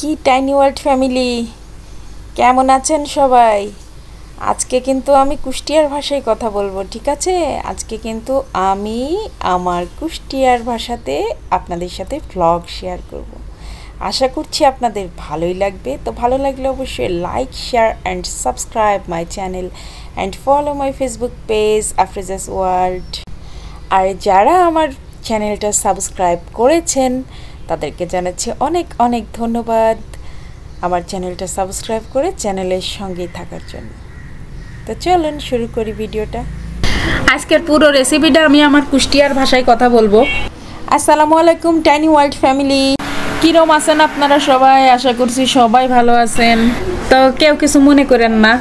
কি tiny world family কেমন আছেন সবাই। আজকে কিন্তু আমি কুষ্টিয়ার ভাষায় কথা বলবো, ঠিক আছে। আজকে কিন্তু আমি আমার কুষ্টিয়ার ভাষাতে আপনাদের সাথে ভ্লগ শেয়ার করব। আশা করছি আপনাদের ভালোই লাগবে। তো ভালো লাগলে অবশ্যই like, share and subscribe my channel and follow my Facebook page Afroza's world. আর যারা আমার চ্যানেলটা সাবস্ক্রাইব করেছেন তাদেরকে জানাচ্ছি অনেক অনেক ধন্যবাদ আমার চ্যানেলটা সাবস্ক্রাইব করে চ্যানেলের সঙ্গেই থাকার জন্য। তো চলুন শুরু করি ভিডিওটা। আজকের পুরো রেসিপিটা আমি আমার কুষ্টিয়ার ভাষায় কথা বলবো। আসসালামু আলাইকুম টাইনি ওয়ার্ল্ড ফ্যামিলি, কীরকম আছেন আপনারা সবাই? আশা করছি সবাই ভালো আছেন। তো কেউ কিছু মনে করেন না,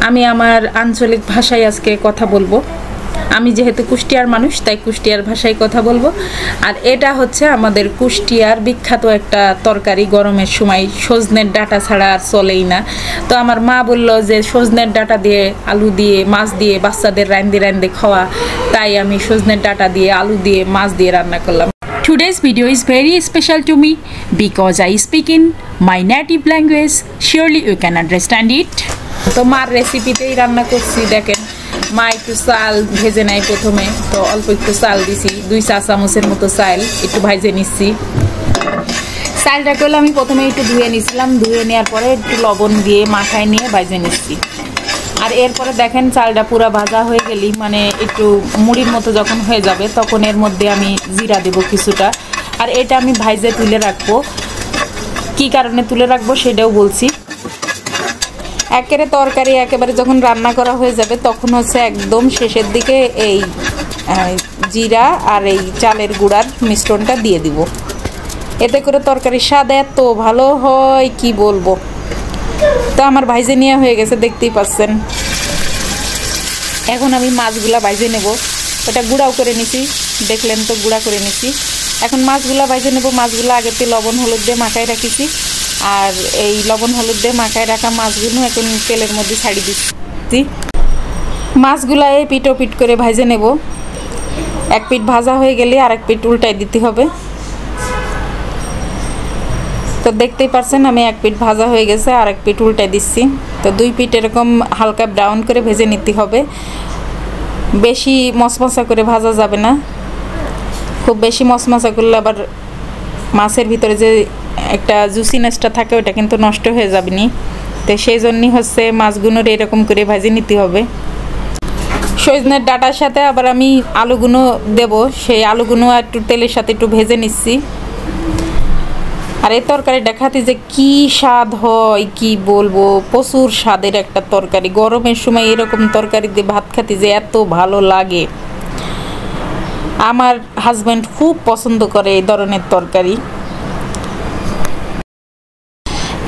আমি আমার আঞ্চলিক ভাষায় আজকে কথা বলবো। আমি যেহেতু কুষ্টিয়ার মানুষ তাই কুষ্টিয়ার ভাষায় কথা বলবো। আর এটা হচ্ছে আমাদের কুষ্টিয়ার বিখ্যাত একটা তরকারি। গরমের সময় সজনের ডাঁটা ছাড়া আর চলেই না। তো আমার মা বললো যে সজনের ডাঁটা দিয়ে, আলু দিয়ে, মাছ দিয়ে বাচ্চাদের রান্ধে খাওয়া, তাই আমি সজনের ডাঁটা দিয়ে, আলু দিয়ে, মাছ দিয়ে রান্না করলাম। Today's video is very special to me because I speak in my native language. Surely you can understand it. তো মার রেসিপিতেই রান্না করছি। দেখেন, মা একটু চাল ভেজে নেয় প্রথমে, তো অল্প একটু চাল দিছি, 2 চা চামচের মতো চাল একটু ভেজে নিচ্ছি। চালটা করলে আমি প্রথমে একটু ধুয়ে নিয়েছিলাম, ধুয়ে নেওয়ার পরে একটু লবণ দিয়ে মাখায় নিয়ে ভেজে নিচ্ছি। আর এরপরে দেখেন চালটা পুরো ভাজা হয়ে গেলি, মানে একটু মুড়ির মতো যখন হয়ে যাবে তখন এর মধ্যে আমি জিরা দেব কিছুটা। আর এটা আমি ভাইজে তুলে রাখবো। কি কারণে তুলে রাখবো সেটাও বলছি। একেবারে তরকারি একেবারে যখন রান্না করা হয়ে যাবে তখন হচ্ছে একদম শেষের দিকে এই জিরা আর এই চালের গুঁড়ার মিশ্রণটা দিয়ে দিব। এতে করে তরকারির স্বাদ এত ভালো হয় কি বলবো। তো আমার ভাইজে নেওয়া হয়ে গেছে, দেখতেই পাচ্ছেন। এখন আমি মাছগুলা ভাইজে নেব। ওটা গুঁড়াও করে নিছি, দেখলেন তো, গুঁড়া করে নিছি। এখন মাছগুলা ভাইজে নেব। মাছগুলো আগেতে লবণ হলুদ দিয়ে মাখায় রাখিছি। আর এই লবণ হলুদ দিয়ে মাখায় রাখা মাছগুলো এখন তেলের মধ্যে ছাড়িয়ে দিচ্ছি। মাছগুলা এই পিট ও পিট করে ভাজে নেব। এক পিঠ ভাজা হয়ে গেলে আর এক পিঠ উল্টাই দিতে হবে। তো দেখতেই পারছেন আমি এক পিঠ ভাজা হয়ে গেছে, আর এক পিঠ উল্টাই দিচ্ছি। তো 2 পিঠ এরকম হালকা ব্রাউন করে ভেজে নিতে হবে। বেশি মশমশা করে ভাজা যাবে না, খুব বেশি মশমশা করলে আবার মাছের ভিতরে যে একটা জুসিনেসটা থাকে ওটা কিন্তু নষ্ট হয়ে যাবে নি। তো সেই জন্যই হচ্ছে মাছগুলোর এরকম করে ভাজি নিতে হবে। সজনের ডাঁটার সাথে আবার আমি আলুগুলো দেব, সেই আলুগুলো একটু তেলের সাথে একটু ভেজে নিচ্ছি। আর এই তরকারিটা খাতে যে কি স্বাদ হয় কি বলবো, প্রচুর স্বাদের একটা তরকারি। গরমের সময় এরকম তরকারি দিয়ে ভাত খাতে যে এত ভালো লাগে। আমার হাজব্যান্ড খুব পছন্দ করে এই ধরনের তরকারি।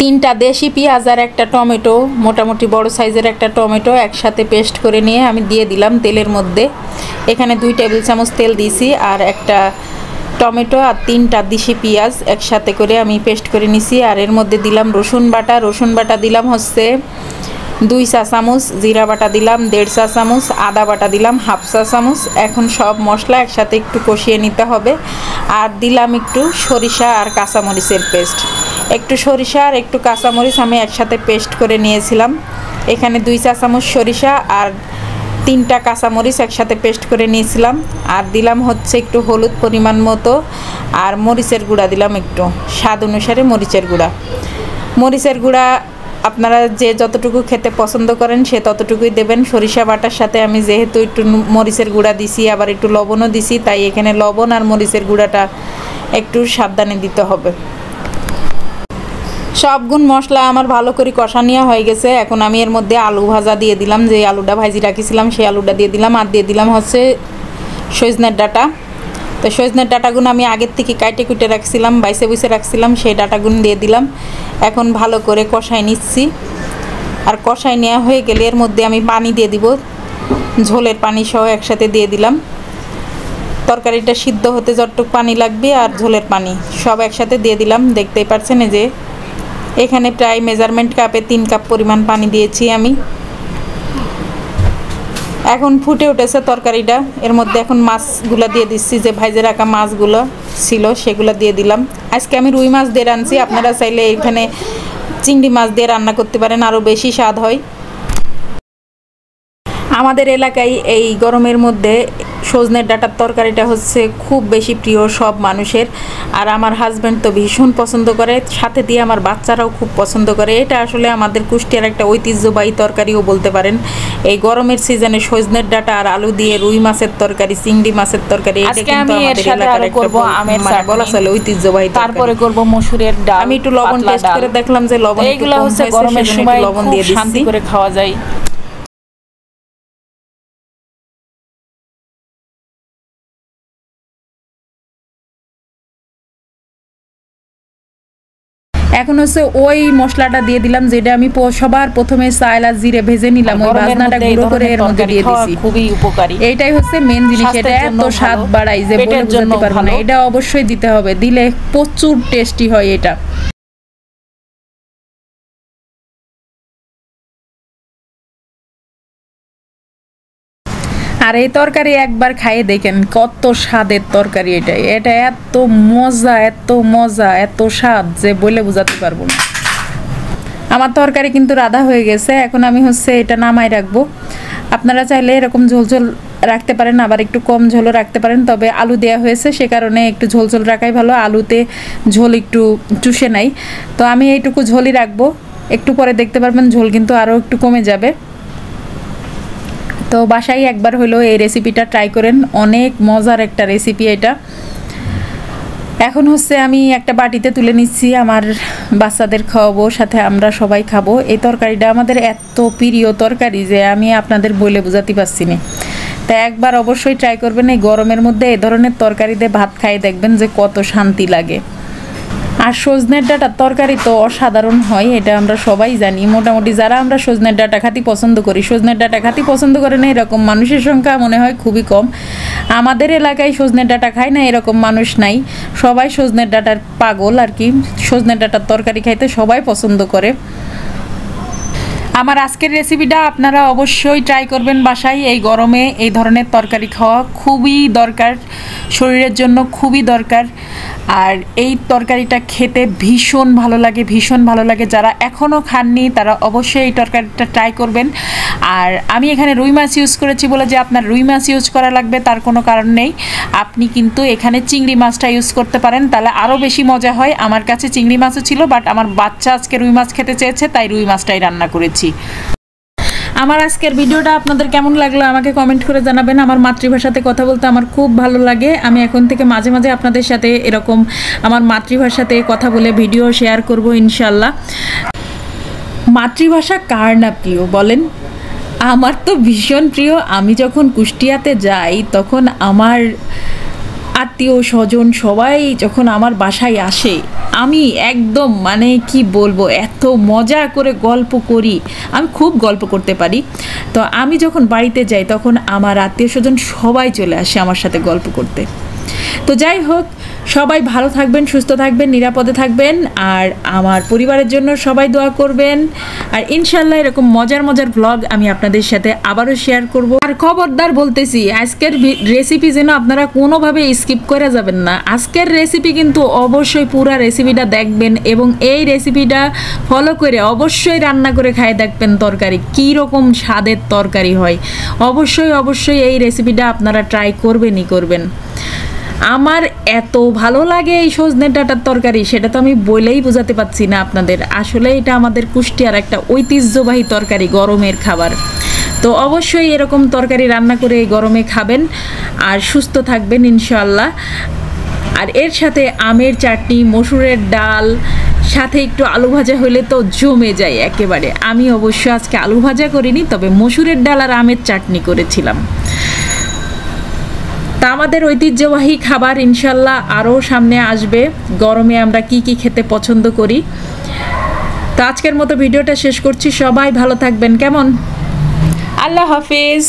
3টা দেশি পেঁয়াজ আর একটা টমেটো, মোটামুটি বড় সাইজের একটা টমেটো একসাথে পেস্ট করে নিয়ে আমি দিয়ে দিলাম তেলের মধ্যে। এখানে 2 টেবিল চামচ তেল দিয়েছি। আর একটা টমেটো আর 3টা দেশি পেঁয়াজ একসাথে করে আমি পেস্ট করে নিছি। আর এর মধ্যে দিলাম রসুন বাটা। রসুন বাটা দিলাম হচ্ছে 2 চা চামচ, জিরা বাটা দিলাম 1.5 চা চামচ, আদা বাটা দিলাম 1/2 চা চামচ। এখন সব মশলা একসাথে একটু কষিয়ে নিতে হবে। আর দিলাম একটু সরিষা আর কাঁচামরিচের পেস্ট। একটু সরিষা আর একটু কাঁচামরিচ আমি একসাথে পেস্ট করে নিয়েছিলাম। এখানে 2 চা চামচ সরিষা আর 3টা কাঁচামরিচ একসাথে পেস্ট করে নিয়েছিলাম। আর দিলাম হচ্ছে একটু হলুদ পরিমাণ মতো, আর মরিচের গুঁড়া দিলাম একটু, স্বাদ অনুসারে মরিচের গুঁড়া। মরিচের গুঁড়া আপনারা যে যতটুকু খেতে পছন্দ করেন সে ততটুকুই দেবেন। সরিষা বাটার সাথে আমি যেহেতু একটু মরিচের গুঁড়া দিছি, আবার একটু লবণও দিছি, তাই এখানে লবণ আর মরিচের গুঁড়াটা একটু সাবধানে দিতে হবে। সবগুণ মশলা আমার ভালো করে কষা নেওয়া হয়ে গেছে। এখন আমি এর মধ্যে আলু ভাজা দিয়ে দিলাম, যে আলুটা ভাজি রাখিছিলাম সেই আলুটা দিয়ে দিলাম। আর দিয়ে দিলাম হচ্ছে সজনের ডাঁটা। তো সজনের ডাঁটাগুলো আমি আগের থেকে কাটে কুটে রাখছিলাম, বাইসে বুইসে রাখছিলাম, সেই ডাঁটাগুলো দিয়ে দিলাম। এখন ভালো করে কষাই নিচ্ছি। আর কষাই নেওয়া হয়ে গেলে এর মধ্যে আমি পানি দিয়ে দিব, ঝোলের পানি সহ একসাথে দিয়ে দিলাম। তরকারিটা সিদ্ধ হতে যতটুকু পানি লাগবে আর ঝোলের পানি সব একসাথে দিয়ে দিলাম। দেখতেই পাচ্ছেন যে এখানে প্রায় মেজারমেন্ট কাপে 3 কাপ পরিমাণ পানি দিয়েছি আমি। এখন ফুটে উঠেছে তরকারিটা। এর মধ্যে এখন মাছগুলো দিয়ে দিচ্ছি, যে ভাইজে রাখা মাছগুলো ছিল সেগুলো দিয়ে দিলাম। আজকে আমি রুই মাছ দিয়ে রাঁধছি, আপনারা চাইলে এখানে চিংড়ি মাছ দিয়ে রান্না করতে পারেন, আরও বেশি স্বাদ হয়। আমাদের এলাকায় এই গরমের মধ্যে সজনের ডাঁটার তরকারিটা হচ্ছে খুব বেশি প্রিয় সব মানুষের। আর আমার হাজব্যান্ড তো ভীষণ পছন্দ করে, সাথে দিয়ে আমার বাচ্চারাও খুব পছন্দ করে। এটা আসলে আমাদের কুষ্টিয়ার একটা ঐতিহ্যবাহী তরকারিও বলতে পারেন। এই গরমের সিজনে সজনের ডাঁটা আর আলু দিয়ে রুই মাছের তরকারি, চিংড়ি মাছের তরকারি, এটা কিন্তু আমাদের এলাকার একটা বলা চলে ঐতিহ্যবাহী। তারপরে করব মসুরের ডাল। আমি একটু লবণ টেস্ট করে দেখলাম যে লবণ এইগুলো হচ্ছে গরমের সময় লবণ দিয়ে শান্তি করে খাওয়া যায়। এখন হচ্ছে ওই মশলাটা দিয়ে দিলাম, যেটা আমি সবার প্রথমে চাল আর জিরে ভেজে নিলাম, ওই ভাজনাটা গুঁড়ো করে এর মধ্যে দিয়ে দিয়েছি। খুবই উপকারী, এইটাই হচ্ছে মেন জিনিস। এটা এত স্বাদ বাড়ায় যে বলে বোঝাতে পারবো না। এটা অবশ্যই দিতে হবে, দিলে প্রচুর টেস্টি হয় এটা। আর এই তরকারি একবার খাইয়ে দেখেন কত স্বাদের তরকারি। এটা এত মজা, এত মজা, এত স্বাদ যে বলে বোঝাতে পারবো না। আমার তরকারি কিন্তু রাধা হয়ে গেছে, এখন আমি হচ্ছে এটা নামাই রাখবো। আপনারা চাইলে এরকম ঝোলঝোল রাখতে পারেন, আবার একটু কম ঝোলও রাখতে পারেন, তবে আলু দেওয়া হয়েছে সে কারণে একটু ঝোলঝোল রাখাই ভালো। আলুতে ঝোল একটু চুষে নাই, তো আমি এইটুকু ঝোলই রাখবো। একটু পরে দেখতে পারবেন ঝোল কিন্তু আরও একটু কমে যাবে। তো বাসায় একবার হলো এই রেসিপিটা ট্রাই করেন, অনেক মজার একটা রেসিপি এটা। এখন হচ্ছে আমি একটা বাটিতে তুলে নিচ্ছি, আমার বাচ্চাদের খাওয়াবো, সাথে আমরা সবাই খাবো। এই তরকারিটা আমাদের এত প্রিয় তরকারি যে আমি আপনাদের বলে বোঝাতে পারছি না। তাই একবার অবশ্যই ট্রাই করবেন, এই গরমের মধ্যে এই ধরনের তরকারি দিয়ে ভাত খাই, দেখবেন যে কত শান্তি লাগে। আর সজনের ডাঁটার তরকারি তো অসাধারণ হয়, এটা আমরা সবাই জানি। মোটামুটি যারা আমরা সজনের ডাঁটা খাতি পছন্দ করি, সজনের ডাঁটা খাতি পছন্দ করে না এরকম মানুষের সংখ্যা মনে হয় খুবই কম। আমাদের এলাকায় সজনের ডাঁটা খায় না এরকম মানুষ নাই, সবাই সজনের ডাঁটার পাগল আর কি। সজনের ডাঁটার তরকারি খাইতে সবাই পছন্দ করে। আমার আজকের রেসিপিটা আপনারা অবশ্যই ট্রাই করবেন বাসায়। এই গরমে এই ধরনের তরকারি খাওয়া খুবই দরকার, শরীরের জন্য খুবই দরকার। আর এই তরকারিটা খেতে ভীষণ ভালো লাগে, ভীষণ ভালো লাগে। যারা এখনও খাননি তারা অবশ্যই এই তরকারিটা ট্রাই করবেন। আর আমি এখানে রুই মাছ ইউজ করেছি বলে যে আপনার রুই মাছ ইউজ করা লাগবে তার কোনো কারণ নেই। আপনি কিন্তু এখানে চিংড়ি মাছটা ইউজ করতে পারেন, তাহলে আরও বেশি মজা হয়। আমার কাছে চিংড়ি মাছও ছিল, বাট আমার বাচ্চা আজকে রুই মাছ খেতে চেয়েছে, তাই রুই মাছটাই রান্না করেছি। আমার আজকের ভিডিওটা আপনাদের কেমন লাগলো আমাকে কমেন্ট করে জানাবেন। আমার মাতৃভাষাতে কথা বলতে আমার খুব ভালো লাগে। আমি এখন থেকে মাঝে মাঝে আপনাদের সাথে এরকম আমার মাতৃভাষাতে কথা বলে ভিডিও শেয়ার করব ইনশাল্লাহ। মাতৃভাষা কার না প্রিয় বলেন? আমার তো ভীষণ প্রিয়। আমি যখন কুষ্টিয়াতে যাই তখন আমার আত্মীয় স্বজন সবাই যখন আমার বাসায় আসে, আমি একদম মানে কি বলবো, এত মজা করে গল্প করি। আমি খুব গল্প করতে পারি। তো আমি যখন বাড়িতে যাই তখন আমার আত্মীয় স্বজন সবাই চলে আসে আমার সাথে গল্প করতে। তো যাই হোক, সবাই ভালো থাকবেন, সুস্থ থাকবেন, নিরাপদে থাকবেন। আর আমার পরিবারের জন্য সবাই দোয়া করবেন। আর ইনশাল্লাহ এরকম মজার মজার ব্লগ আমি আপনাদের সাথে আবারও শেয়ার করব। আর খবরদার বলতেছি, আজকের রেসিপি যেন আপনারা কোনোভাবে স্কিপ করে যাবেন না। আজকের রেসিপি কিন্তু অবশ্যই পুরো রেসিপিটা দেখবেন এবং এই রেসিপিটা ফলো করে অবশ্যই রান্না করে খায় দেখবেন তরকারি কী রকম স্বাদের তরকারি হয়। অবশ্যই অবশ্যই এই রেসিপিটা আপনারা ট্রাই করবেনই করবেন। আমার এত ভালো লাগে এই সজনের ডাঁটার তরকারি, সেটা তো আমি বলেই বোঝাতে পারছি না আপনাদের। আসলে এটা আমাদের কুষ্টিয়ার একটা ঐতিহ্যবাহী তরকারি, গরমের খাবার। তো অবশ্যই এরকম তরকারি রান্না করে এই গরমে খাবেন আর সুস্থ থাকবেন ইনশাল্লাহ। আর এর সাথে আমের চাটনি, মসুরের ডাল, সাথে একটু আলু ভাজা হলে তো জমে যায় একেবারে। আমি অবশ্য আজকে আলু ভাজা করিনি, তবে মসুরের ডাল আর আমের চাটনি করেছিলাম। তা আমাদের ঐতিহ্যবাহী খাবার ইনশাল্লাহ আরও সামনে আসবে। গরমে আমরা কি কি খেতে পছন্দ করি। তো আজকের মতো ভিডিওটা শেষ করছি। সবাই ভালো থাকবেন, কেমন? আল্লাহ হাফেজ।